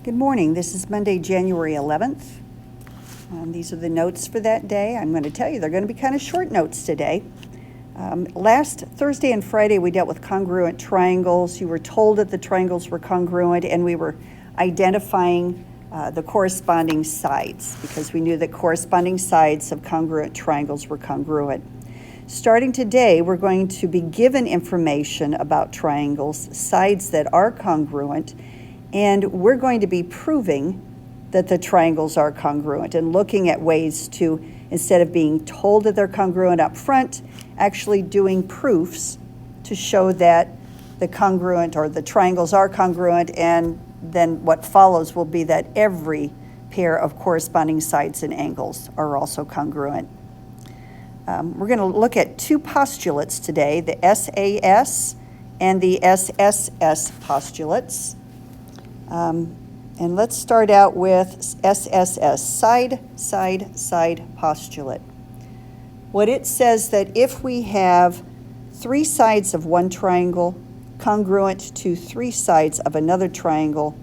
Good morning. This is Monday, January 11th. These are the notes for that day. I'm going to tell you they're going to be kind of short notes today. Last Thursday and Friday we dealt with congruent triangles. You were told that the triangles were congruent, and we were identifying the corresponding sides because we knew that corresponding sides of congruent triangles were congruent. Starting today, we're going to be given information about triangles, sides that are congruent, and we're going to be proving that the triangles are congruent and looking at ways to, instead of being told that they're congruent up front, actually doing proofs to show that the congruent or the triangles are congruent, and then what follows will be that every pair of corresponding sides and angles are also congruent. We're going to look at two postulates today, the SAS and the SSS postulates. And let's start out with SSS, side postulate. What it says that if we have three sides of one triangle congruent to three sides of another triangle,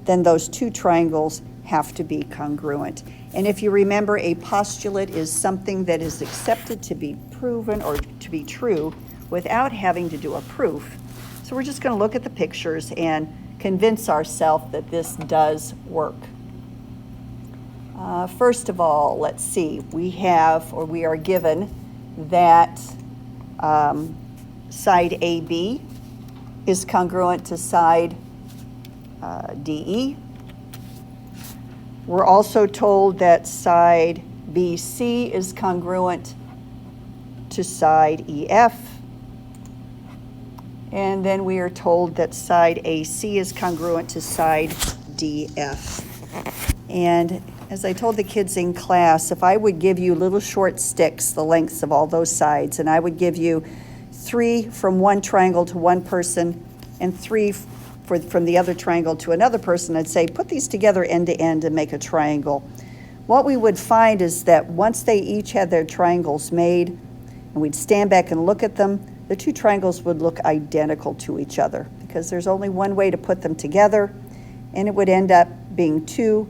then those two triangles have to be congruent. And if you remember, a postulate is something that is accepted to be proven or to be true without having to do a proof. So we're just going to look at the pictures and convince ourselves that this does work. First of all, let's see. We are given that side AB is congruent to side DE. We're also told that side BC is congruent to side EF. And then we are told that side AC is congruent to side DF. And as I told the kids in class, if I would give you little short sticks, the lengths of all those sides, and I would give you three from one triangle to one person and three from the other triangle to another person, I'd say, put these together end to end and make a triangle. What we would find is that once they each had their triangles made, and we'd stand back and look at them, the two triangles would look identical to each other because there's only one way to put them together, and it would end up being two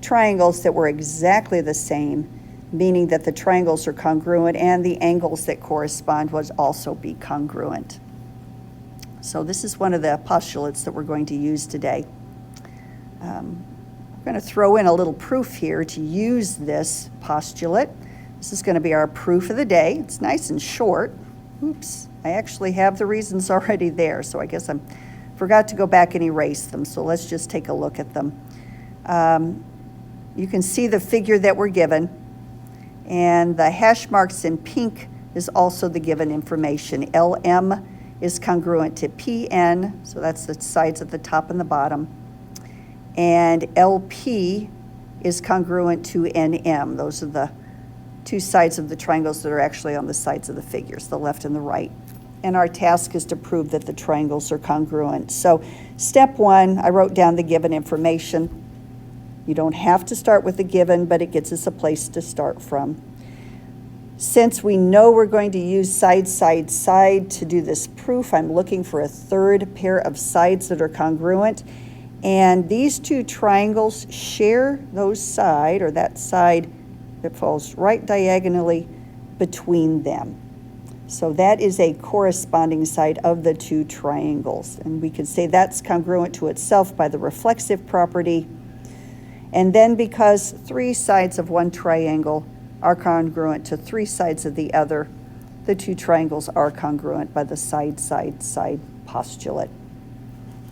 triangles that were exactly the same, meaning that the triangles are congruent and the angles that correspond would also be congruent. So this is one of the postulates that we're going to use today. I'm going to throw in a little proof here to use this postulate. This is going to be our proof of the day. It's nice and short. Oops, I actually have the reasons already there, so I guess I forgot to go back and erase them, so let's just take a look at them. You can see the figure that we're given, and the hash marks in pink is also the given information. LM is congruent to PN, so that's the sides at the top and the bottom, and LP is congruent to NM. Those are the two sides of the triangles that are actually on the sides of the figures, the left and the right. And our task is to prove that the triangles are congruent. So step one, I wrote down the given information. You don't have to start with the given, but it gets us a place to start from. Since we know we're going to use side to do this proof, I'm looking for a third pair of sides that are congruent. And these two triangles share those side, or that side that falls right diagonally between them. So that is a corresponding side of the two triangles. And we could say that's congruent to itself by the reflexive property. And then because three sides of one triangle are congruent to three sides of the other, the two triangles are congruent by the side postulate.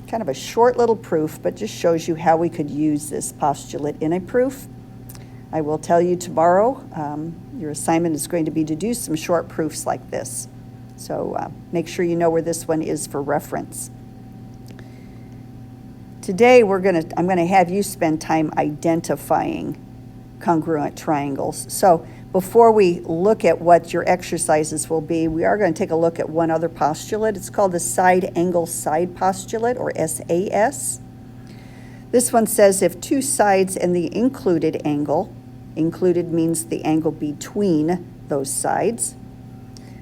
Kind of a short little proof, but just shows you how we could use this postulate in a proof. I will tell you tomorrow, your assignment is going to be to do some short proofs like this. So make sure you know where this one is for reference. Today I'm going to have you spend time identifying congruent triangles. So before we look at what your exercises will be, we are going to take a look at one other postulate. It's called the side angle side postulate, or SAS. This one says if two sides and the included angle, included means the angle between those sides.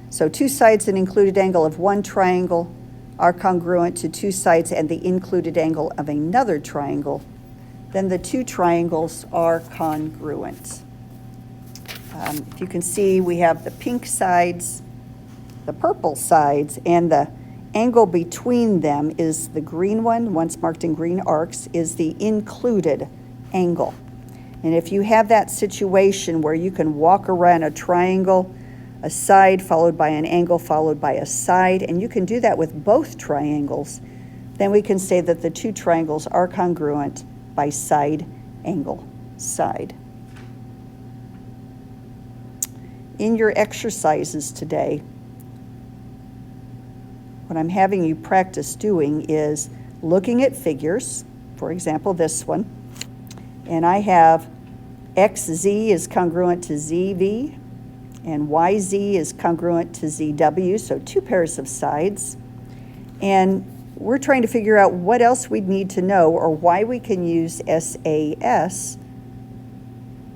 So two sides and included angle of one triangle are congruent to two sides and the included angle of another triangle, then the two triangles are congruent. If you can see, we have the pink sides, the purple sides, and the angle between them is the green one, once marked in green arcs, is the included angle. And if you have that situation where you can walk around a triangle, a side followed by an angle followed by a side, and you can do that with both triangles, then we can say that the two triangles are congruent by side, angle, side. In your exercises today, what I'm having you practice doing is looking at figures, for example, this one, and I have XZ is congruent to ZV, and YZ is congruent to ZW, so two pairs of sides. And we're trying to figure out what else we'd need to know or why we can use SAS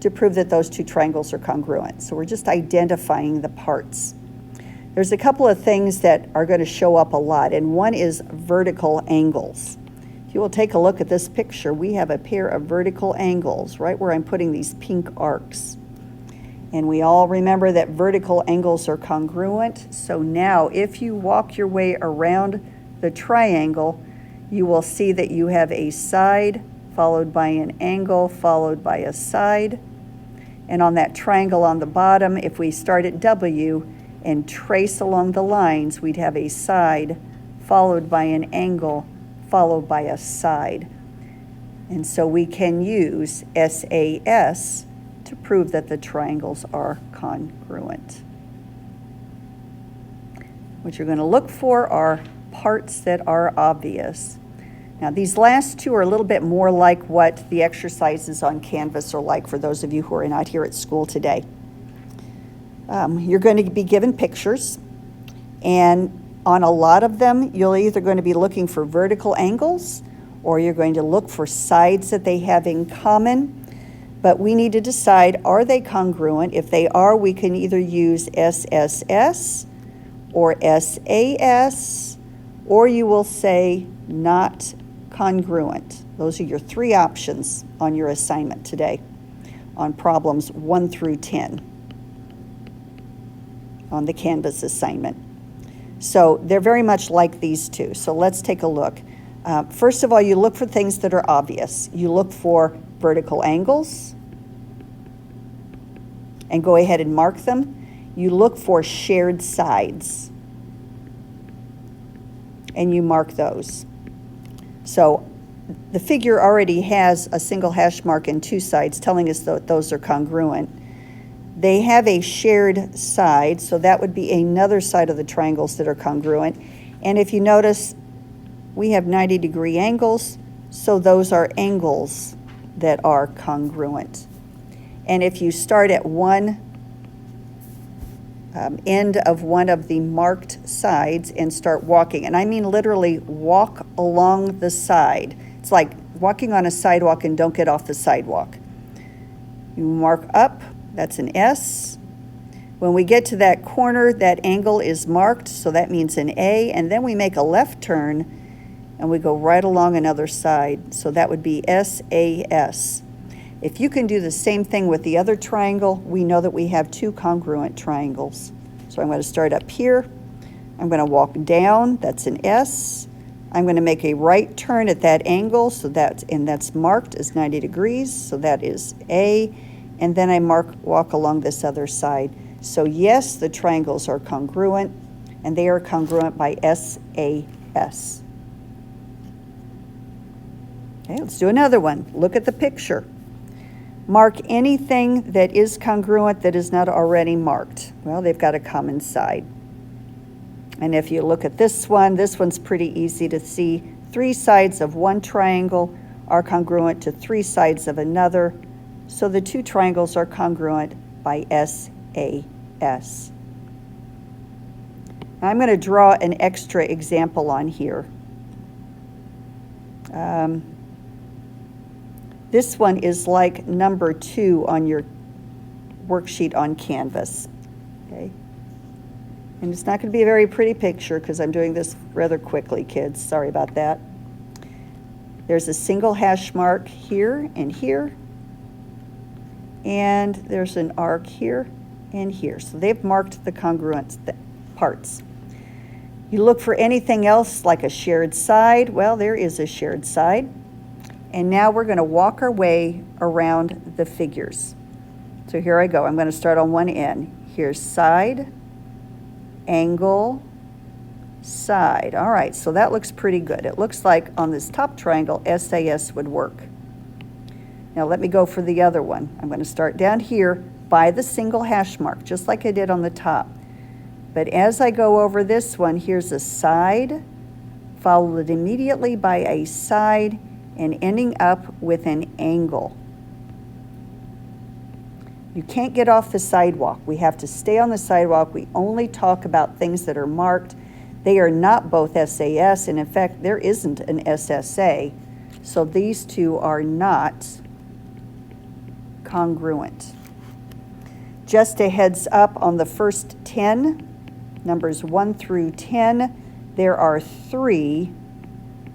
to prove that those two triangles are congruent. So we're just identifying the parts. There's a couple of things that are going to show up a lot, and one is vertical angles. If you will take a look at this picture, we have a pair of vertical angles right where I'm putting these pink arcs. And we all remember that vertical angles are congruent. So now if you walk your way around the triangle, you will see that you have a side followed by an angle followed by a side. And on that triangle on the bottom, if we start at W and trace along the lines, we'd have a side followed by an angle followed by a side. And so we can use SAS to prove that the triangles are congruent. What you're going to look for are parts that are obvious. Now, these last two are a little bit more like what the exercises on Canvas are like for those of you who are not here at school today. You're going to be given pictures, and on a lot of them, you're either going to be looking for vertical angles or you're going to look for sides that they have in common. But we need to decide, are they congruent? If they are, we can either use SSS or SAS, or you will say not congruent. Those are your three options on your assignment today on problems 1 through 10 on the Canvas assignment. So they're very much like these two. So let's take a look. First of all, you look for things that are obvious. You look for vertical angles and go ahead and mark them. You look for shared sides and you mark those. So the figure already has a single hash mark and two sides telling us that those are congruent. They have a shared side, so that would be another side of the triangles that are congruent. And if you notice, we have 90-degree angles, so those are angles that are congruent. And if you start at one end of one of the marked sides and start walking, and I mean literally walk along the side. It's like walking on a sidewalk and don't get off the sidewalk. You mark up, that's an S. When we get to that corner, that angle is marked, so that means an A, and then we make a left turn and we go right along another side, so that would be SAS. If you can do the same thing with the other triangle, we know that we have two congruent triangles. So I'm going to start up here. I'm going to walk down, that's an S. I'm going to make a right turn at that angle, so that's marked as 90 degrees, so that is A. And then I walk along this other side. So yes, the triangles are congruent, and they are congruent by SAS. Okay, let's do another one. Look at the picture. Mark anything that is congruent that is not already marked. Well, they've got a common side. And if you look at this one's pretty easy to see. 3 sides of one triangle are congruent to 3 sides of another. So the two triangles are congruent by SAS. Now I'm going to draw an extra example on here. This one is like number 2 on your worksheet on Canvas. Okay. And it's not going to be a very pretty picture because I'm doing this rather quickly, kids. Sorry about that. There's a single hash mark here and here. And there's an arc here and here. So they've marked the congruent parts. You look for anything else like a shared side. Well, there is a shared side. And now we're going to walk our way around the figures. So here I go. I'm going to start on one end. Here's side, angle, side. All right, so that looks pretty good. It looks like on this top triangle, SAS would work. Now let me go for the other one. I'm going to start down here by the single hash mark, just like I did on the top. But as I go over this one, here's a side, followed immediately by a side, and ending up with an angle. You can't get off the sidewalk. We have to stay on the sidewalk. We only talk about things that are marked. They are not both SAS, and in fact, there isn't an SSA. So these two are not congruent. Just a heads up on the first 10, numbers 1 through 10, there are 3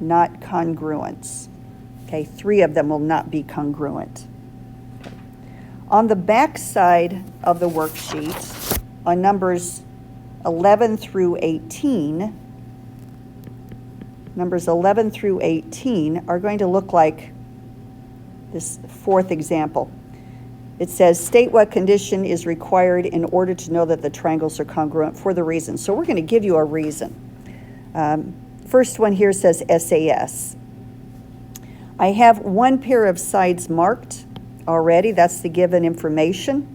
not congruents. Okay, 3 of them will not be congruent. On the back side of the worksheet, on numbers 11 through 18, numbers 11 through 18 are going to look like this fourth example. It says, state what condition is required in order to know that the triangles are congruent for the reason. So we're going to give you a reason. First one here says SAS. I have one pair of sides marked already. That's the given information.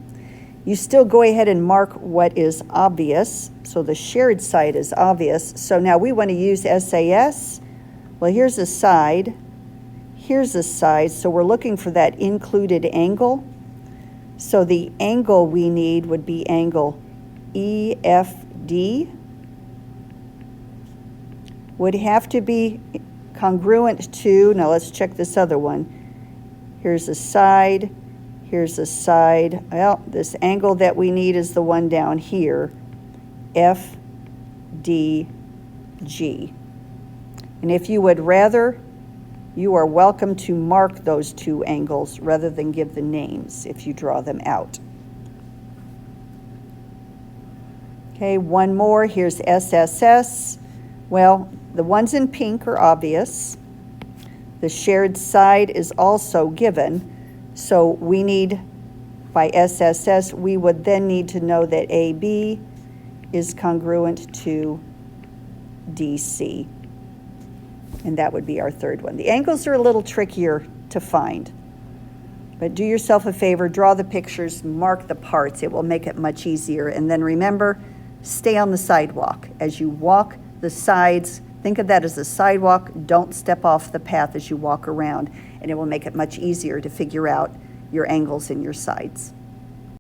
You still go ahead and mark what is obvious. So the shared side is obvious. So now we want to use SAS. Well, here's a side. Here's a side. So we're looking for that included angle. So the angle we need would be angle EFD. Would have to be congruent to, now let's check this other one. Here's a side, here's a side. Well, this angle that we need is the one down here, FDG. And if you would rather, you are welcome to mark those 2 angles rather than give the names if you draw them out. Okay, one more. Here's SSS. Well, the ones in pink are obvious. The shared side is also given. So we need, by SSS, we would then need to know that AB is congruent to DC. And that would be our third one. The angles are a little trickier to find. But do yourself a favor, draw the pictures, mark the parts. It will make it much easier. And then remember, stay on the sidewalk. As you walk the sides, think of that as a sidewalk. Don't step off the path as you walk around. And it will make it much easier to figure out your angles and your sides.